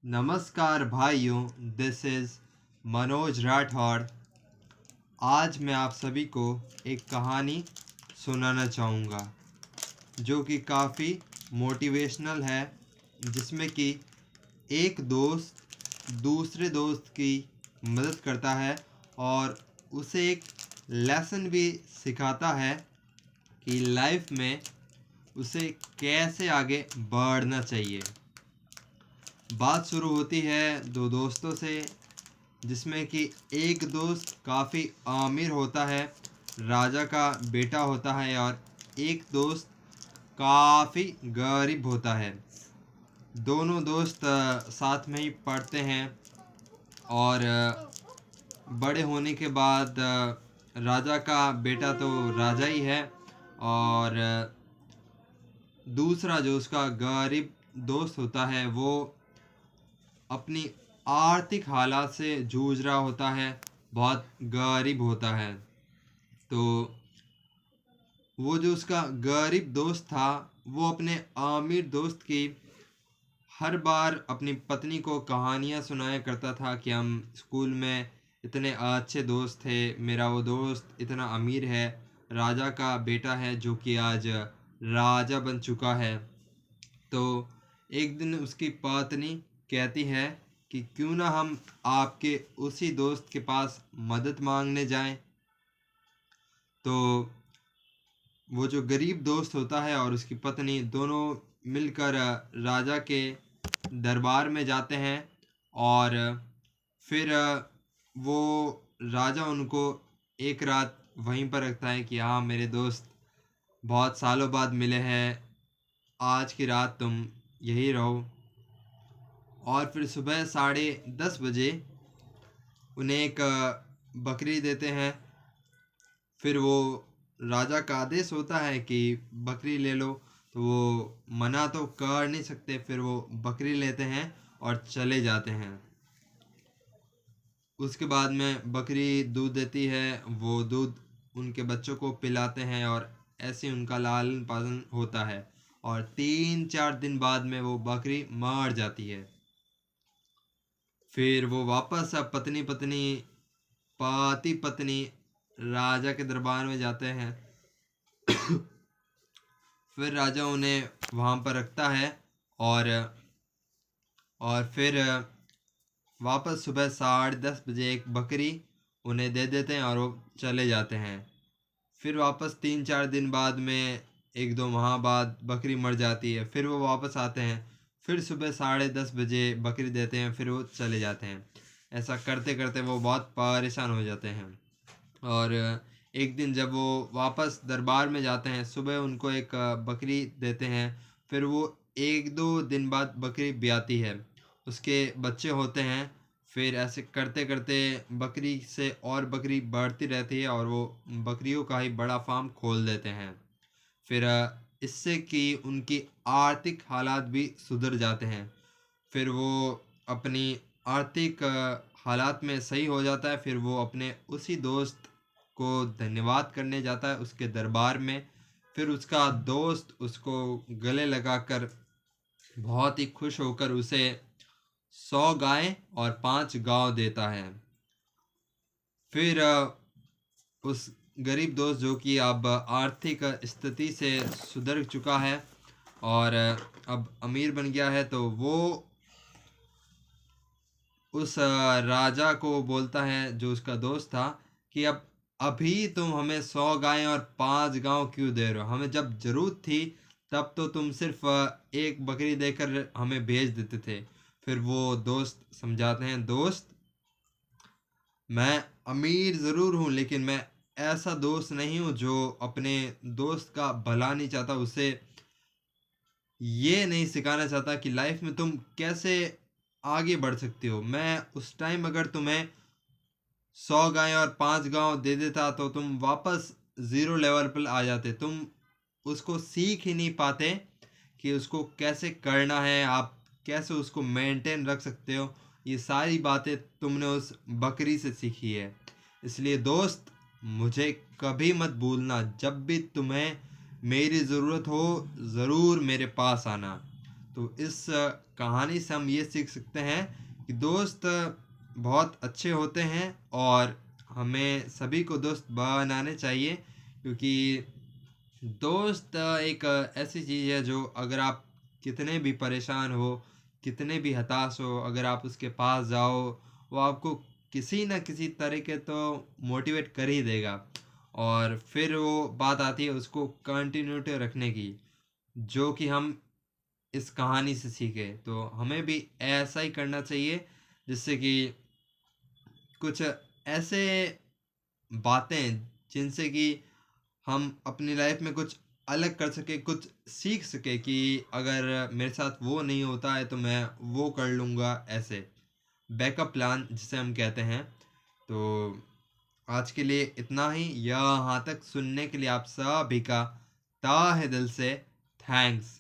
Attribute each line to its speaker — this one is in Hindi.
Speaker 1: नमस्कार भाइयों, दिस इज़ मनोज राठौड़। आज मैं आप सभी को एक कहानी सुनाना चाहूँगा जो कि काफ़ी मोटिवेशनल है, जिसमें कि एक दोस्त दूसरे दोस्त की मदद करता है और उसे एक लेसन भी सिखाता है कि लाइफ में उसे कैसे आगे बढ़ना चाहिए। बात शुरू होती है दो दोस्तों से, जिसमें कि एक दोस्त काफ़ी अमीर होता है, राजा का बेटा होता है, और एक दोस्त काफ़ी गरीब होता है। दोनों दोस्त साथ में ही पढ़ते हैं और बड़े होने के बाद राजा का बेटा तो राजा ही है, और दूसरा जो उसका गरीब दोस्त होता है वो अपनी आर्थिक हालात से जूझ रहा होता है, बहुत गरीब होता है। तो वो जो उसका गरीब दोस्त था, वो अपने अमीर दोस्त की हर बार अपनी पत्नी को कहानियाँ सुनाया करता था कि हम स्कूल में इतने अच्छे दोस्त थे, मेरा वो दोस्त इतना अमीर है, राजा का बेटा है जो कि आज राजा बन चुका है। तो एक दिन उसकी पत्नी कहती है कि क्यों ना हम आपके उसी दोस्त के पास मदद मांगने जाएं। तो वो जो गरीब दोस्त होता है और उसकी पत्नी दोनों मिलकर राजा के दरबार में जाते हैं, और फिर वो राजा उनको एक रात वहीं पर रखता है कि हाँ मेरे दोस्त, बहुत सालों बाद मिले हैं, आज की रात तुम यहीं रहो। और फिर सुबह 10:30 बजे उन्हें एक बकरी देते हैं। फिर वो राजा का आदेश होता है कि बकरी ले लो, तो वो मना तो कर नहीं सकते, फिर वो बकरी लेते हैं और चले जाते हैं। उसके बाद में बकरी दूध देती है, वो दूध उनके बच्चों को पिलाते हैं और ऐसे उनका लालन पालन होता है, और 3-4 दिन बाद में वो बकरी मर जाती है। फिर वो वापस अब पत्नी पत्नी पति पत्नी राजा के दरबार में जाते हैं। फिर राजा उन्हें वहाँ पर रखता है, और फिर वापस सुबह 10:30 बजे एक बकरी उन्हें दे देते हैं और वो चले जाते हैं। फिर वापस 3-4 दिन बाद में, 1-2 माह बाद बकरी मर जाती है। फिर वो वापस आते हैं, फिर सुबह 10:30 बजे बकरी देते हैं, फिर वो चले जाते हैं। ऐसा करते करते वो बहुत परेशान हो जाते हैं। और एक दिन जब वो वापस दरबार में जाते हैं, सुबह उनको एक बकरी देते हैं। फिर वो 1-2 दिन बाद बकरी ब्याती है, उसके बच्चे होते हैं। फिर ऐसे करते करते बकरी से और बकरी बढ़ती रहती है, और वो बकरियों का ही बड़ा फार्म खोल देते हैं। फिर इससे कि उनकी आर्थिक हालात भी सुधर जाते हैं। फिर वो अपनी आर्थिक हालात में सही हो जाता है। फिर वो अपने उसी दोस्त को धन्यवाद करने जाता है उसके दरबार में। फिर उसका दोस्त उसको गले लगाकर बहुत ही खुश होकर उसे 100 गायें और 5 गांव देता है। फिर उस गरीब दोस्त जो कि अब आर्थिक स्थिति से सुधर चुका है और अब अमीर बन गया है, तो वो उस राजा को बोलता है जो उसका दोस्त था कि अब अभी तुम हमें 100 गायें और 5 गांव क्यों दे रहे हो? हमें जब जरूरत थी तब तो तुम सिर्फ एक बकरी देकर हमें भेज देते थे। फिर वो दोस्त समझाते हैं, दोस्त मैं अमीर ज़रूर हूँ, लेकिन मैं ऐसा दोस्त नहीं हूँ जो अपने दोस्त का भला नहीं चाहता, उसे ये नहीं सिखाना चाहता कि लाइफ में तुम कैसे आगे बढ़ सकते हो। मैं उस टाइम अगर तुम्हें 100 गायें और 5 गांव दे देता तो तुम वापस ज़ीरो लेवल पर आ जाते। तुम उसको सीख ही नहीं पाते कि उसको कैसे करना है, आप कैसे उसको मेंटेन रख सकते हो। ये सारी बातें तुमने उस बकरी से सीखी है। इसलिए दोस्त, मुझे कभी मत भूलना, जब भी तुम्हें मेरी ज़रूरत हो ज़रूर मेरे पास आना। तो इस कहानी से हम ये सीख सकते हैं कि दोस्त बहुत अच्छे होते हैं और हमें सभी को दोस्त बनाने चाहिए, क्योंकि दोस्त एक ऐसी चीज़ है जो अगर आप कितने भी परेशान हो, कितने भी हताश हो, अगर आप उसके पास जाओ, वो आपको किसी न किसी तरीके तो मोटिवेट कर ही देगा। और फिर वो बात आती है उसको कंटिन्यूटी रखने की, जो कि हम इस कहानी से सीखे। तो हमें भी ऐसा ही करना चाहिए, जिससे कि कुछ ऐसे बातें जिनसे कि हम अपनी लाइफ में कुछ अलग कर सके, कुछ सीख सके कि अगर मेरे साथ वो नहीं होता है तो मैं वो कर लूँगा, ऐसे बैकअप प्लान जिसे हम कहते हैं। तो आज के लिए इतना ही। यहाँ तक सुनने के लिए आप सभी का ताहे दिल से थैंक्स।